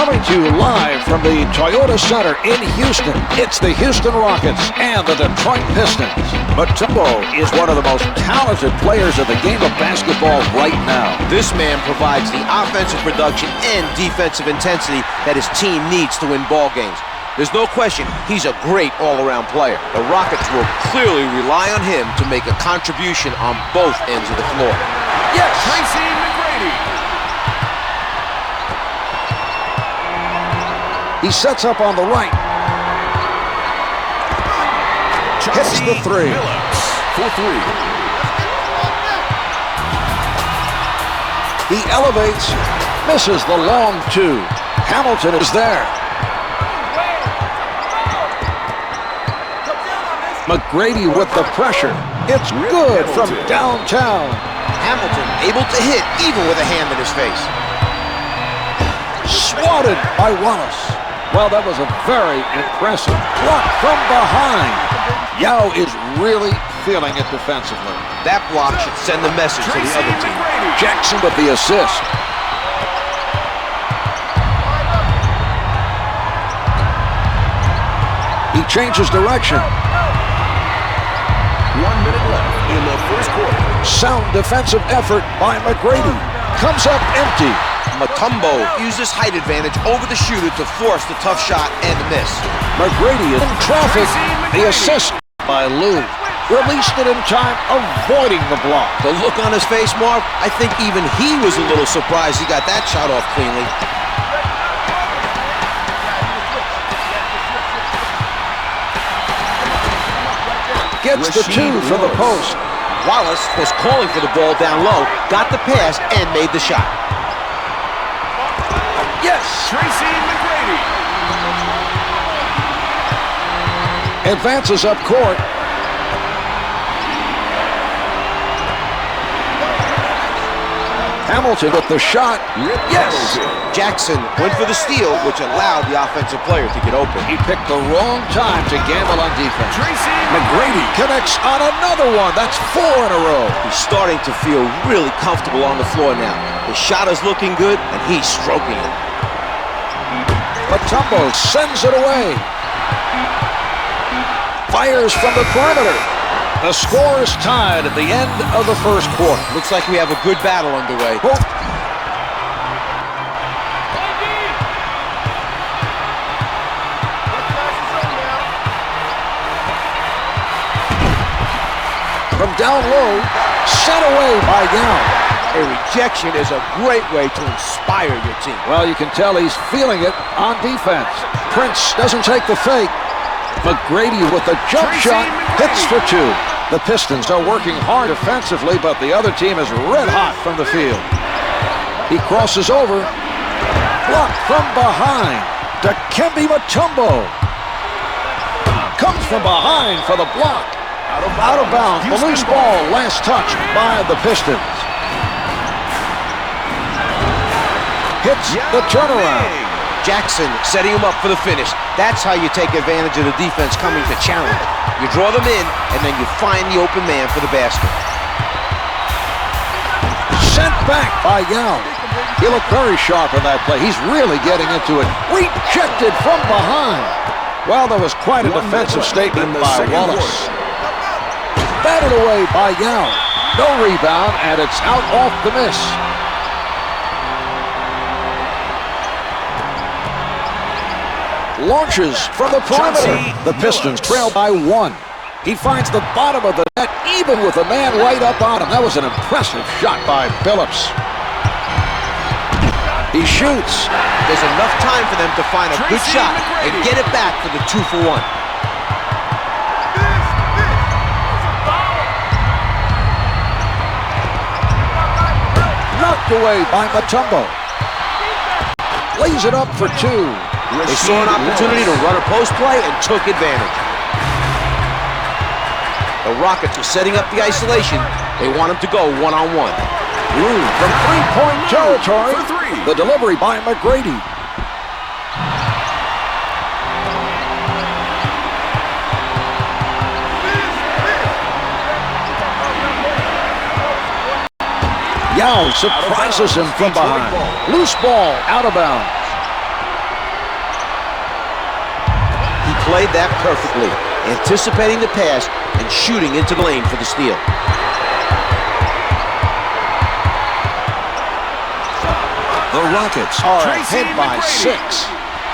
Coming to you live from the Toyota Center in Houston, it's the Houston Rockets and the Detroit Pistons. Mutombo is one of the most talented players of the game of basketball right now. This man provides the offensive production and defensive intensity that his team needs to win ball games. There's no question he's a great all-around player. The Rockets will clearly rely on him to make a contribution on both ends of the floor. Yes! Tracy McGrady. He sets up on the right. Hits the three. For three. He elevates, misses the long two. Hamilton is there. McGrady with the pressure. It's good from downtown. Hamilton able to hit even with a hand in his face. Swatted by Wallace. Well, that was a very impressive block from behind. Yao is really feeling it defensively. That block should send the message to the other team. Jackson with the assist. He changes direction. 1 minute left in the first quarter. Sound defensive effort by McGrady. Comes up empty. Mutombo used his height advantage over the shooter to force the tough shot and the miss. McGrady in traffic. The assist by Lou. Released it in time, avoiding the block. The look on his face, Mark, I think even he was a little surprised he got that shot off cleanly. Gets the two from the post. Wallace was calling for the ball down low, got the pass, and made the shot. Yes! Tracy McGrady. Advances up court. Hamilton with the shot. Yes! Jackson went for the steal, which allowed the offensive player to get open. He picked the wrong time to gamble on defense. Tracy McGrady connects on another one. That's 4 in a row. He's starting to feel really comfortable on the floor now. His shot is looking good, and he's stroking it. Mutombo sends it away. Fires from the perimeter. The score is tied at the end of the first quarter. Looks like we have a good battle underway. From down low, sent away by Yao. A rejection is a great way to inspire your team. Well, you can tell he's feeling it on defense. Prince doesn't take the fake. McGrady with the jump shot hits for two. The Pistons are working hard defensively, but the other team is red hot from the field. He crosses over. Blocked from behind. Dikembe Mutombo. Comes from behind for the block. Out of bounds. The loose ball, last touch by the Pistons. Hits the turnaround. Jackson setting him up for the finish. That's how you take advantage of the defense coming to challenge. You draw them in, and then you find the open man for the basket. Sent back by Yao. He looked very sharp in that play. He's really getting into it. Rejected from behind. Well, there was quite a defensive statement by Wallace. Batted away by Yao. No rebound, and it's out off the miss. Launches from the perimeter. The Pistons trail by 1. He finds the bottom of the net, even with a man right up on him. That was an impressive shot by Phillips. He shoots. There's enough time for them to find a good shot and get it back for the 2-for-1. Knocked away by Mutombo. Lays it up for 2. They saw an opportunity to run a post play and took advantage. The Rockets are setting up the isolation. They want him to go one-on-one. From three-point territory, the delivery by McGrady. Yao surprises him from behind. Loose ball, out of bounds. played that perfectly, anticipating the pass and shooting into the lane for the steal. The Rockets are ahead by 6.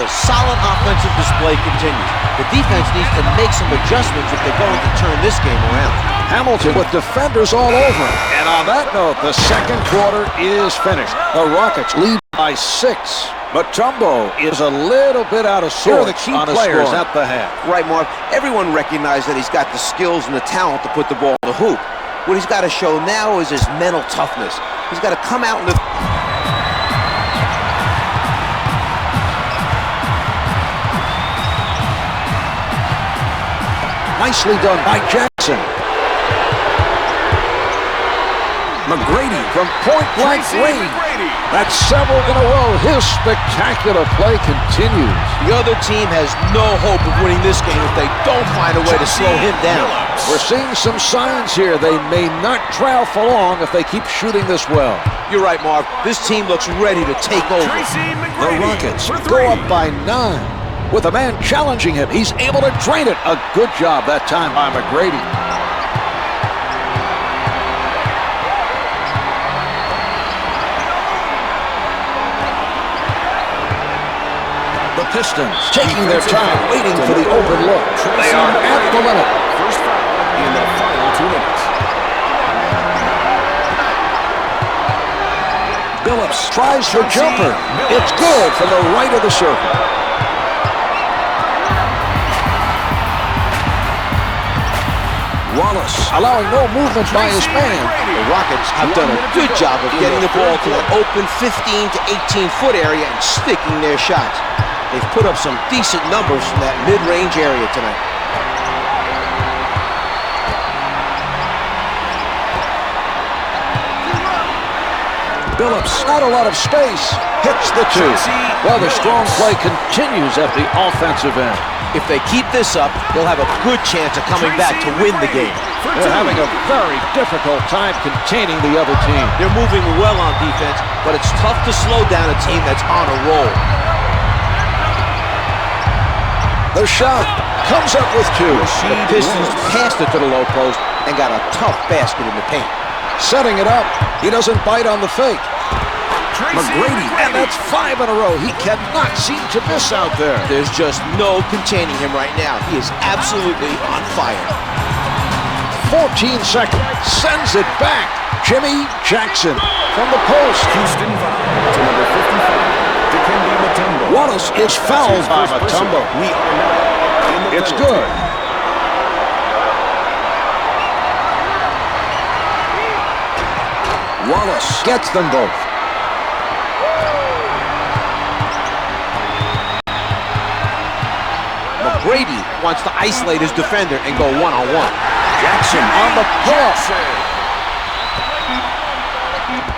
The solid offensive display continues. The defense needs to make some adjustments if they're going to turn this game around. Hamilton with defenders all over him. And on that note, the second quarter is finished. The Rockets lead by 6. Mutombo is a little bit out of sorts. Here are the key players at the half. Right, Mark. Everyone recognizes that he's got the skills and the talent to put the ball in the hoop. What he's got to show now is his mental toughness. He's got to come out in the... Nicely done by Jackson. McGrady from point-blank range. That's several in a row. His spectacular play continues. The other team has no hope of winning this game if they don't find a way to slow him down. We're seeing some signs here. They may not trail for long if they keep shooting this well. You're right, Mark. This team looks ready to take over. The Rockets go up by 9. With a man challenging him, he's able to drain it. A good job that time by McGrady. The Pistons taking their time, waiting for the open look. They are at the limit. First foul in the final 2 minutes. Billups tries the jumper. It's good from the right of the circle. Wallace allowing no movement by his man. The Rockets have done a good job of getting the ball to an open 15 to 18-foot area and sticking their shots. They've put up some decent numbers from that mid-range area tonight. Billups, not a lot of space, hits the 2. Well, the strong play continues at the offensive end. If they keep this up, they'll have a good chance of coming back to win the game. They're having a very difficult time containing the other team. They're moving well on defense, but it's tough to slow down a team that's on a roll. The shot comes up with 2. The Pistons passed it to the low post and got a tough basket in the paint. Setting it up, he doesn't bite on the fake. McGrady, and that's 5 in a row. He cannot seem to miss out there. There's just no containing him right now. He is absolutely on fire. 14 seconds, sends it back. Jimmy Jackson from the post. Houston foul to number 55, Dikembe Mutombo. Wallace is fouled by Mutombo. We are now in the It's penalty. good. Wallace gets them both. McGrady wants to isolate his defender and go one-on-one. Jackson on the pull-up.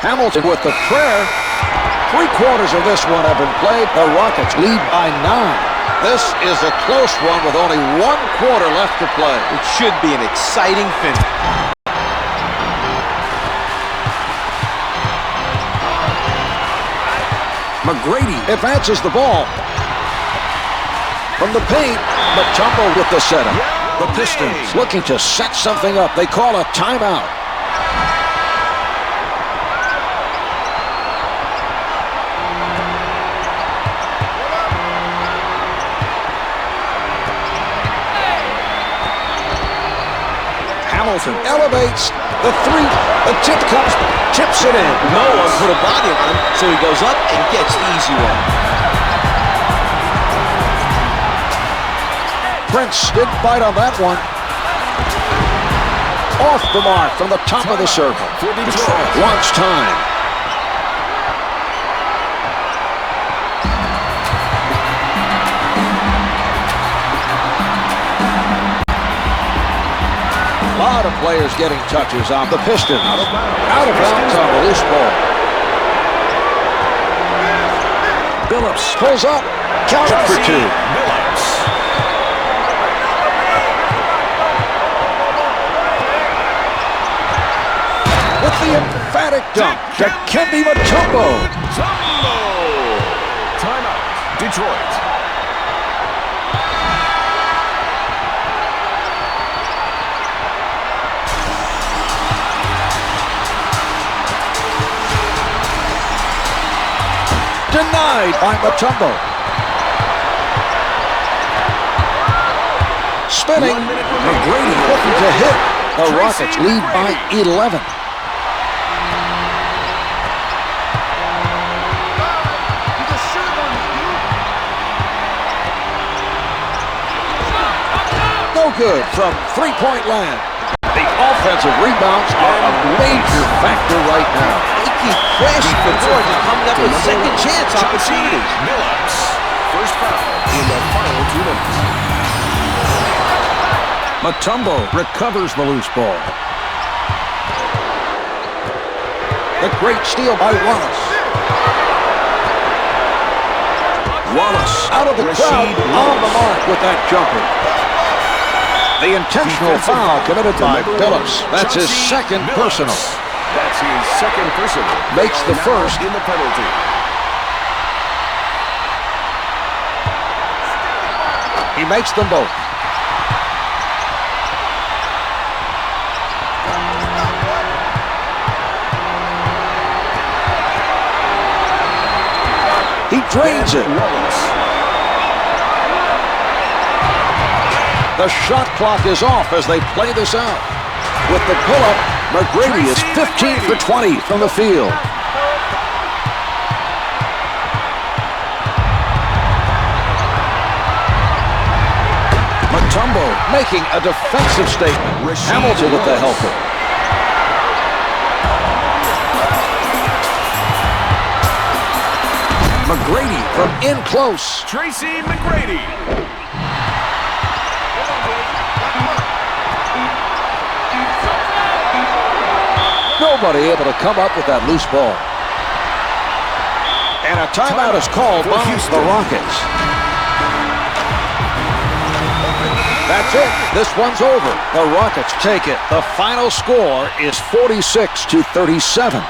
Hamilton with the prayer. 3/4 of this one have been played. The Rockets lead by 9. This is a close one with only 1/4 left to play. It should be an exciting finish. McGrady advances the ball. From the paint, Mutombo with the setup. The Pistons looking to set something up. They call a timeout. Hamilton elevates the 3. The tip comes, tips it in. No one put a body on him, so he goes up and gets the easy one. Prince didn't bite on that one. Off the mark from the top of the circle. Wants time. A lot of players getting touches on the Pistons. Out of bounds on the loose ball. Billups pulls up. Counted for 2. With the emphatic dunk, Dikembe Mutombo. Timeout, Detroit. Denied by Mutombo. Spinning. McGrady looking to hit. The Rockets lead by 11. No good from three-point land. The offensive rebounds are a major factor right now. They keep crashing the boards and coming up with second chance opportunities. Billups. First foul in the final 2 minutes. Mutombo recovers the loose ball. The great steal by Wallace. Wallace out of the crowd, on the mark with that jumper. The intentional foul committed by Billups. That's his second personal. That's his second personal. Makes the first in the penalty. He makes them both. He drains it. The shot clock is off as they play this out. With the pull-up, McGrady is 15 for 20 from the field. Mutombo making a defensive statement. Hamilton with the helper. McGrady from in close. Tracy McGrady. Nobody able to come up with that loose ball. And a timeout is called by the Rockets. That's it. This one's over. The Rockets take it. The final score is 46-37.